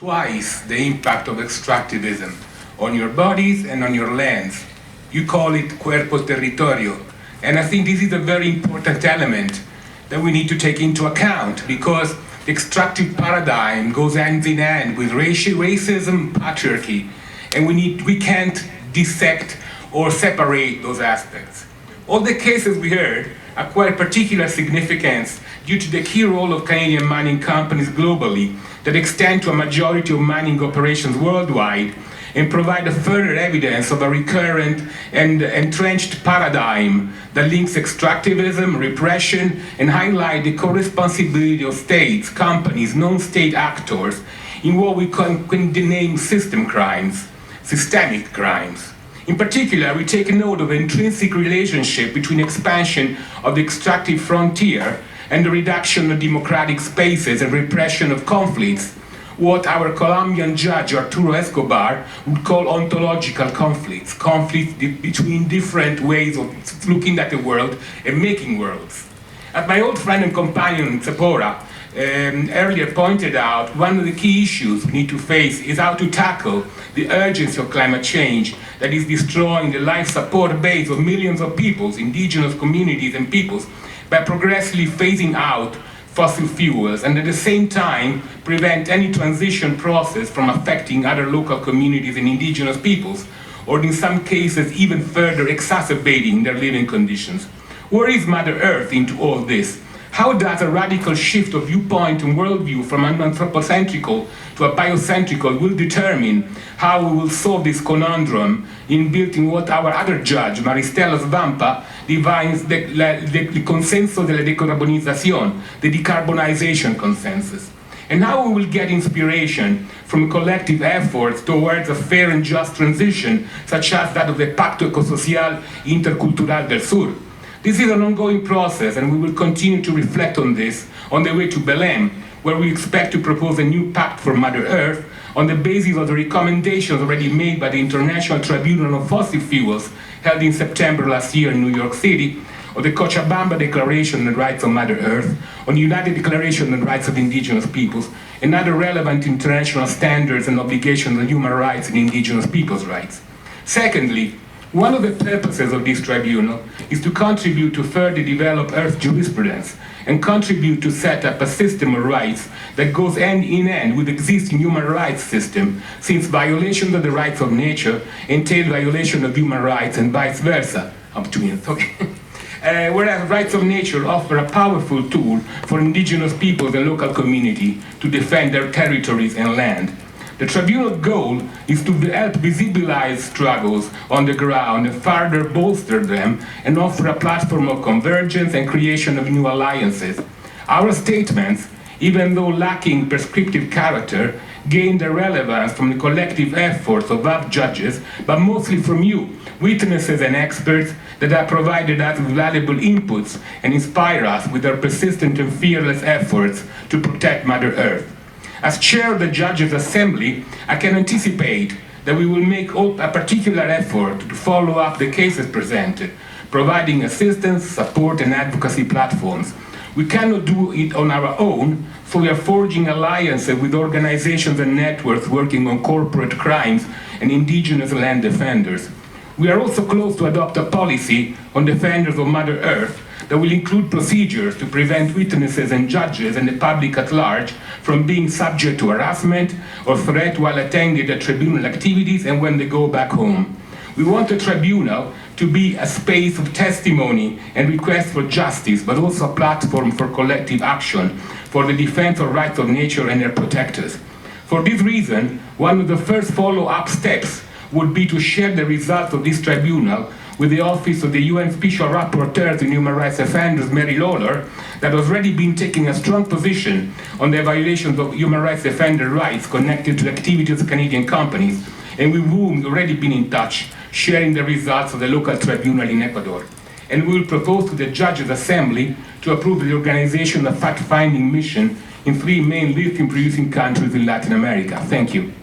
twice the impact of extractivism on your bodies and on your lands. You call it cuerpo territorio. And I think this is a very important element that we need to take into account, because the extractive paradigm goes hand in hand with racism, patriarchy, and we can't dissect or separate those aspects. All the cases we heard acquire particular significance due to the key role of Canadian mining companies globally that extend to a majority of mining operations worldwide and provide a further evidence of a recurrent and entrenched paradigm that links extractivism, repression, and highlight the co-responsibility of states, companies, non-state actors in what we can name systemic crimes. In particular, we take note of the intrinsic relationship between expansion of the extractive frontier and the reduction of democratic spaces and repression of conflicts, what our Colombian judge Arturo Escobar would call ontological conflicts between different ways of looking at the world and making worlds. As my old friend and companion Tzipora earlier pointed out, one of the key issues we need to face is how to tackle the urgency of climate change that is destroying the life support base of millions of peoples, indigenous communities and peoples, by progressively phasing out fossil fuels, and at the same time prevent any transition process from affecting other local communities and indigenous peoples, or in some cases even further exacerbating their living conditions. Where is Mother Earth into all this? How does a radical shift of viewpoint and worldview from an anthropocentrical to a biocentrical will determine how we will solve this conundrum inbuilt in what our other judge, Maristela Svampa, defines the consenso de la decarbonización, the decarbonization consensus. And how we will get inspiration from collective efforts towards a fair and just transition, such as that of the Pacto Ecosocial Intercultural del Sur. This is an ongoing process, and we will continue to reflect on this on the way to Belém, where we expect to propose a new pact for Mother Earth on the basis of the recommendations already made by the International Tribunal on Fossil Fuels held in September last year in New York City, on the Cochabamba Declaration on the Rights of Mother Earth, on the United Declaration on the Rights of Indigenous Peoples, and other relevant international standards and obligations on human rights and indigenous peoples' rights. Secondly, one of the purposes of this tribunal is to contribute to further develop Earth jurisprudence and contribute to set up a system of rights that goes hand in hand with the existing human rights system, since violations of the rights of nature entail violation of human rights and vice versa. Whereas rights of nature offer a powerful tool for indigenous peoples and local community to defend their territories and land. The tribunal's goal is to help visibilize struggles on the ground and further bolster them and offer a platform of convergence and creation of new alliances. Our statements, even though lacking prescriptive character, gain their relevance from the collective efforts of our judges, but mostly from you, witnesses and experts that have provided us with valuable inputs and inspire us with their persistent and fearless efforts to protect Mother Earth. As chair of the Judges' Assembly, I can anticipate that we will make a particular effort to follow up the cases presented, providing assistance, support, and advocacy platforms. We cannot do it on our own, so we are forging alliances with organizations and networks working on corporate crimes and indigenous land defenders. We are also close to adopt a policy on defenders of Mother Earth that will include procedures to prevent witnesses and judges and the public at large from being subject to harassment or threat while attending the tribunal activities and when they go back home. We want the tribunal to be a space of testimony and request for justice, but also a platform for collective action for the defense of rights of nature and their protectors. For this reason, one of the first follow-up steps would be to share the results of this tribunal with the Office of the UN Special Rapporteur on Human Rights Defenders, Mary Lawler, that has already been taking a strong position on the violations of human rights defender rights connected to the activities of Canadian companies, and with whom we've already been in touch, sharing the results of the local tribunal in Ecuador. And we will propose to the Judges' Assembly to approve the organization of fact-finding mission in 3 main lithium-producing countries in Latin America. Thank you.